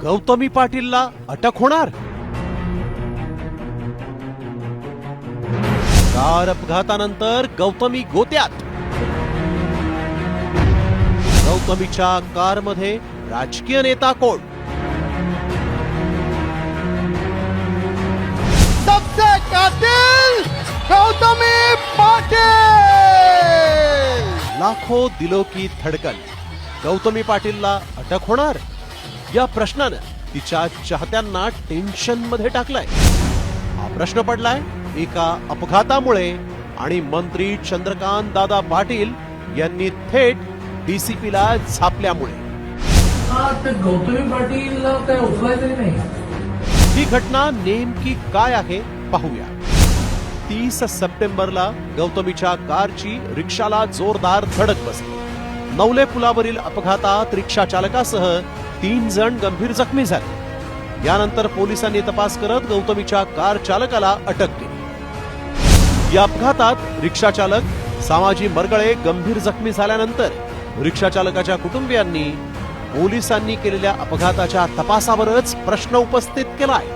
गौतमी पाटीलला अटक होणार? कार अपघातानंतर गौतमी गोत्यात. गौतमीच्या कारमध्ये राजकीय नेता कोण? सबसे कातिल गौतमी पाटील. लाखो दिलो की धडकन. गौतमी पाटीलला अटक होणार या प्रश्नानं तिच्या चाहत्यांना टेन्शन मध्ये टाकलाय. हा प्रश्न पडलाय एका अपघातामुळे आणि मंत्री चंद्रकांत दादा पाटील यांनी थेट डीसीपीला झापल्यामुळे. गौतमी पाटील काय उचलायचं नाही. ही घटना नेमकी काय आहे पाहूया. 30 सप्टेंबरला गौतमीच्या कारची रिक्षाला जोरदार धडक बसली. नवले पुलावरील अपघातात रिक्षा चालकासह 3 जण गंभीर जखमी झाले. यानंतर पोलिसांनी तपास करत गौतमीच्या कार चालकाला अटक केली. या अपघातात रिक्षा चालक सामाजी मरगळे गंभीर जखमी झाल्यानंतर रिक्षा चालकाच्या कुटुंबियांनी पोलिसांनी केलेल्या अपघाताच्या तपासावरच प्रश्न उपस्थित केलाय.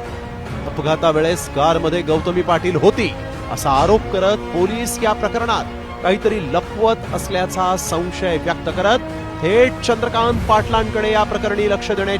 अपघातावेळेस कारमध्ये गौतमी पाटील होती असा आरोप करत पोलीस या प्रकरणात काहीतरी लपवत असल्याचा संशय व्यक्त करत थेट चंद्रकांत पाटलांकडे या प्रकरणी लक्ष देण्याची